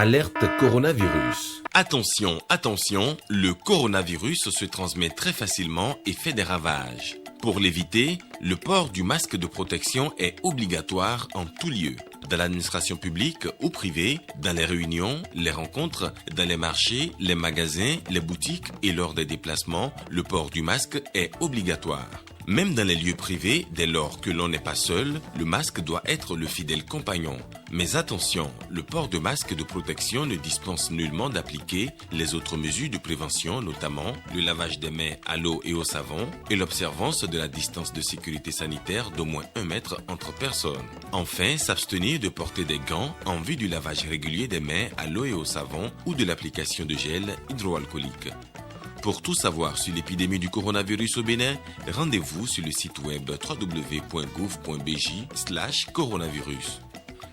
Alerte coronavirus. Attention, attention, le coronavirus se transmet très facilement et fait des ravages. Pour l'éviter, le port du masque de protection est obligatoire en tout lieu. Dans l'administration publique ou privée, dans les réunions, les rencontres, dans les marchés, les magasins, les boutiques et lors des déplacements, le port du masque est obligatoire. Même dans les lieux privés, dès lors que l'on n'est pas seul, le masque doit être le fidèle compagnon. Mais attention, le port de masque de protection ne dispense nullement d'appliquer les autres mesures de prévention, notamment le lavage des mains à l'eau et au savon et l'observance de la distance de sécurité sanitaire d'au moins 1 mètre entre personnes. Enfin, s'abstenir de porter des gants en vue du lavage régulier des mains à l'eau et au savon ou de l'application de gel hydroalcoolique. Pour tout savoir sur l'épidémie du coronavirus au Bénin, rendez-vous sur le site web www.gouv.bj/coronavirus.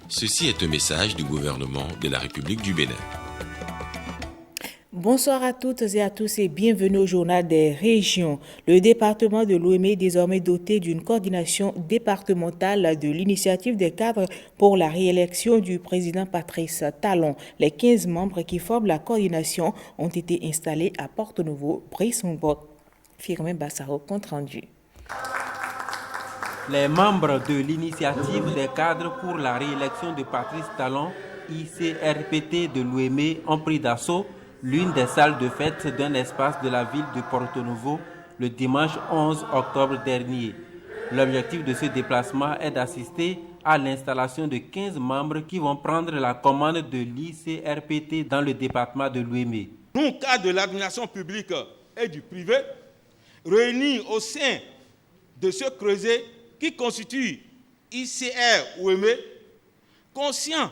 Ceci est un message du gouvernement de la République du Bénin. Bonsoir à toutes et à tous et bienvenue au journal des régions. Le département de l'Ouémé est désormais doté d'une coordination départementale de l'initiative des cadres pour la réélection du président Patrice Talon. Les 15 membres qui forment la coordination ont été installés à Porto-Novo, Brisson-Bot. Firmin Bassaro, compte rendu. Les membres de l'initiative des cadres pour la réélection de Patrice Talon, ICRPT de l'Ouémé, ont pris d'assaut l'une des salles de fête d'un espace de la ville de Porto-Novo le dimanche 11 octobre dernier. L'objectif de ce déplacement est d'assister à l'installation de 15 membres qui vont prendre la commande de l'ICRPT dans le département de l'Ouémé. Nous, cadres de l'administration publique et du privé, réunis au sein de ce creuset qui constitue ICR Ouémé, conscients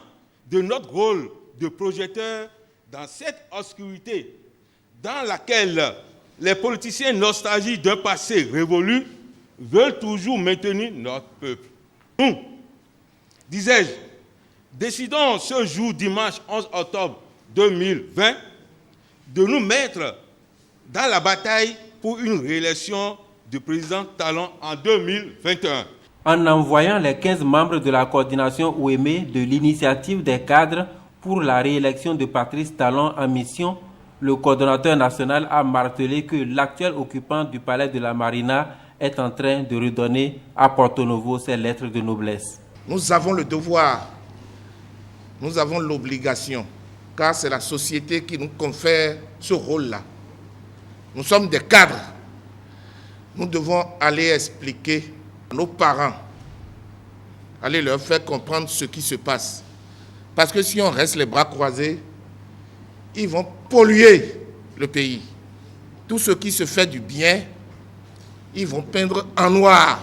de notre rôle de projecteur dans cette obscurité dans laquelle les politiciens nostalgiques d'un passé révolu veulent toujours maintenir notre peuple. Nous, disais-je, décidons ce jour, dimanche 11 octobre 2020, de nous mettre dans la bataille pour une réélection du président Talon en 2021. En envoyant les 15 membres de la coordination Ouémé de l'initiative des cadres pour la réélection de Patrice Talon en mission, le coordonnateur national a martelé que l'actuel occupant du palais de la Marina est en train de redonner à Porto-Novo ses lettres de noblesse. Nous avons le devoir, nous avons l'obligation, car c'est la société qui nous confère ce rôle-là. Nous sommes des cadres. Nous devons aller expliquer à nos parents, aller leur faire comprendre ce qui se passe. Parce que si on reste les bras croisés, ils vont polluer le pays. Tout ce qui se fait du bien, ils vont peindre en noir.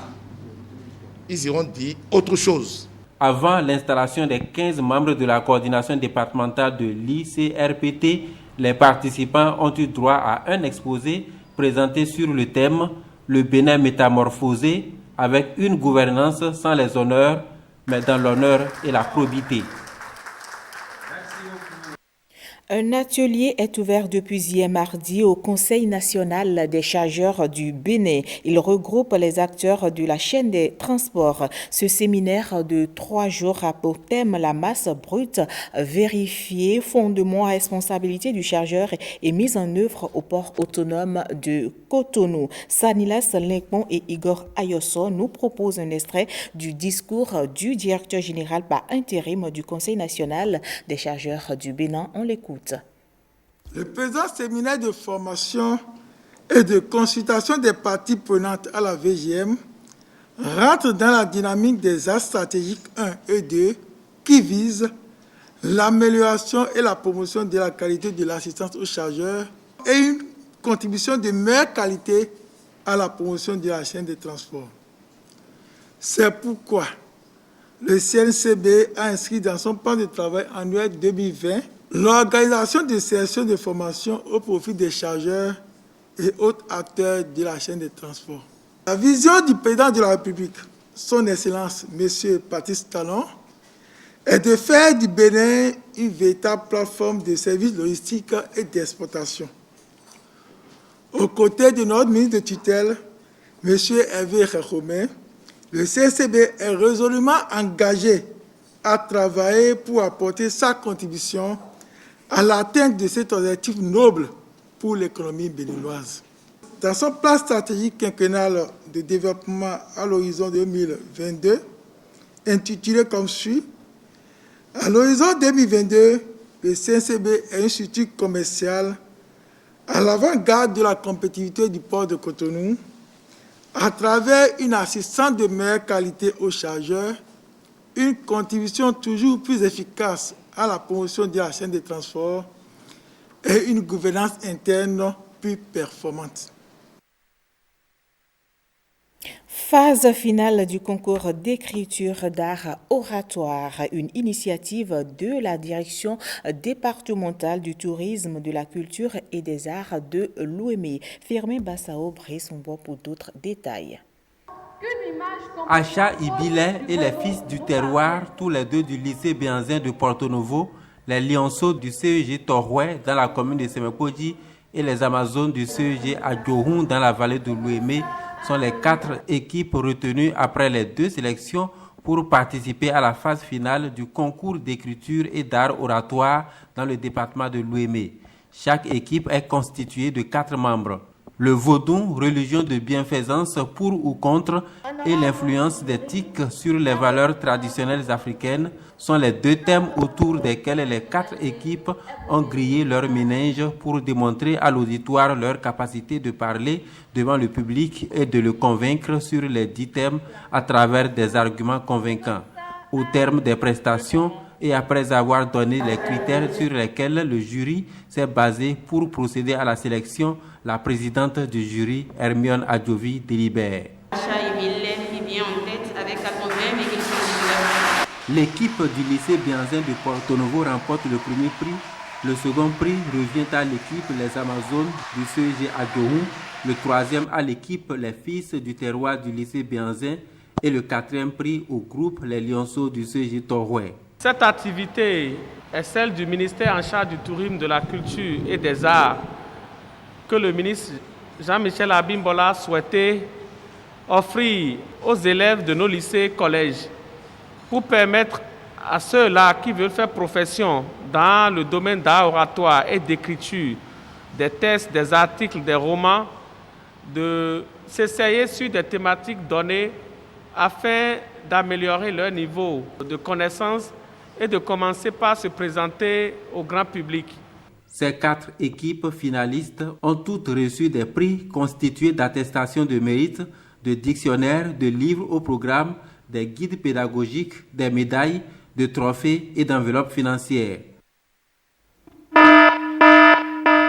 Ils iront dire autre chose. Avant l'installation des 15 membres de la coordination départementale de l'ICRPT, les participants ont eu droit à un exposé présenté sur le thème « Le Bénin métamorphosé » avec une gouvernance sans les honneurs, mais dans l'honneur et la probité. Un atelier est ouvert depuis hier mardi au Conseil national des chargeurs du Bénin. Il regroupe les acteurs de la chaîne des transports. Ce séminaire de 3 jours a pour thème la masse brute vérifiée, fondement, responsabilité du chargeur et mise en œuvre au port autonome de Cotonou. Sanilas Linkmon et Igor Ayosso nous proposent un extrait du discours du directeur général par intérim du Conseil national des chargeurs du Bénin. On l'écoute. Le présent séminaire de formation et de consultation des parties prenantes à la VGM rentre dans la dynamique des axes stratégiques 1 et 2 qui visent l'amélioration et la promotion de la qualité de l'assistance aux chargeurs et une contribution de meilleure qualité à la promotion de la chaîne de transport. C'est pourquoi le CNCB a inscrit dans son plan de travail annuel 2020 l'organisation de sessions de formation au profit des chargeurs et autres acteurs de la chaîne de transport. La vision du président de la République, son Excellence M. Patrice Talon, est de faire du Bénin une véritable plateforme de services logistiques et d'exportation. Aux côtés de notre ministre de tutelle, M. Hervé Réchomé, le CNCB est résolument engagé à travailler pour apporter sa contribution à l'atteinte de cet objectif noble pour l'économie béninoise. Dans son plan stratégique quinquennal de développement à l'horizon 2022, intitulé comme suit, à l'horizon 2022, le CNCB est une structure commerciale à l'avant-garde de la compétitivité du port de Cotonou, à travers une assistance de meilleure qualité aux chargeurs, une contribution toujours plus efficace à la promotion de la chaîne de transport et une gouvernance interne plus performante. Phase finale du concours d'écriture d'art oratoire, une initiative de la direction départementale du tourisme, de la culture et des arts de l'Ouémé. Firmin Bassao Bresson-Bois pour d'autres détails. Acha Ibilé et les fils du terroir, tous les deux du lycée Béanzin de Porto Novo, les lionceaux du CEG Torroué dans la commune de Semekodji et les Amazones du CEG Adjohun dans la vallée de l'Ouémé sont les 4 équipes retenues après les 2 sélections pour participer à la phase finale du concours d'écriture et d'art oratoire dans le département de l'Ouémé. Chaque équipe est constituée de 4 membres. Le vaudou, religion de bienfaisance pour ou contre, et l'influence des tiques sur les valeurs traditionnelles africaines sont les 2 thèmes autour desquels les 4 équipes ont grillé leur méninge pour démontrer à l'auditoire leur capacité de parler devant le public et de le convaincre sur les 10 thèmes à travers des arguments convaincants. Au terme des prestations, et après avoir donné les critères sur lesquels le jury s'est basé pour procéder à la sélection, la présidente du jury, Hermione Adjovi, délibère. L'équipe du lycée Béanzin de Porto Novo remporte le premier prix. Le second prix revient à l'équipe Les Amazones du CEG Adjohun, le troisième à l'équipe Les Fils du terroir du lycée Béanzin et le 4e prix au groupe Les Lionceaux du CEG Torroué. Cette activité est celle du ministère en charge du tourisme, de la culture et des arts que le ministre Jean-Michel Abimbola souhaitait offrir aux élèves de nos lycées et collèges pour permettre à ceux-là qui veulent faire profession dans le domaine d'art oratoire et d'écriture, des textes, des articles, des romans, de s'essayer sur des thématiques données afin d'améliorer leur niveau de connaissance et de commencer par se présenter au grand public. Ces 4 équipes finalistes ont toutes reçu des prix constitués d'attestations de mérite, de dictionnaires, de livres au programme, des guides pédagogiques, des médailles, de trophées et d'enveloppes financières.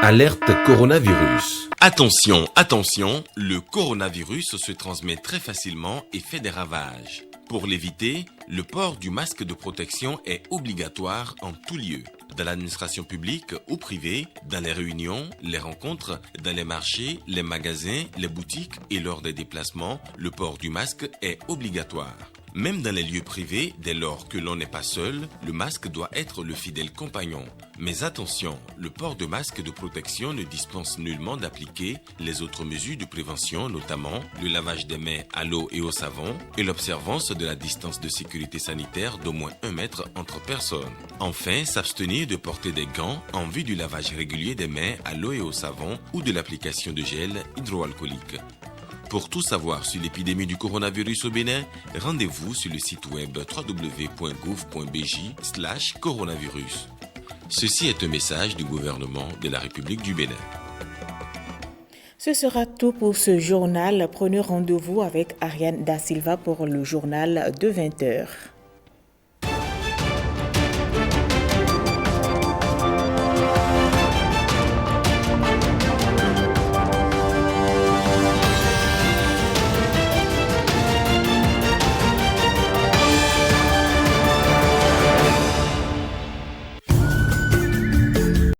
Alerte coronavirus. Attention, attention, le coronavirus se transmet très facilement et fait des ravages. Pour l'éviter, le port du masque de protection est obligatoire en tout lieu. Dans l'administration publique ou privée, dans les réunions, les rencontres, dans les marchés, les magasins, les boutiques et lors des déplacements, le port du masque est obligatoire. Même dans les lieux privés, dès lors que l'on n'est pas seul, le masque doit être le fidèle compagnon. Mais attention, le port de masque de protection ne dispense nullement d'appliquer les autres mesures de prévention, notamment le lavage des mains à l'eau et au savon et l'observance de la distance de sécurité sanitaire d'au moins 1 mètre entre personnes. Enfin, s'abstenir de porter des gants en vue du lavage régulier des mains à l'eau et au savon ou de l'application de gel hydroalcoolique. Pour tout savoir sur l'épidémie du coronavirus au Bénin, rendez-vous sur le site web www.gouv.bj/coronavirus. Ceci est un message du gouvernement de la République du Bénin. Ce sera tout pour ce journal. Prenez rendez-vous avec Ariane Da Silva pour le journal de 20h.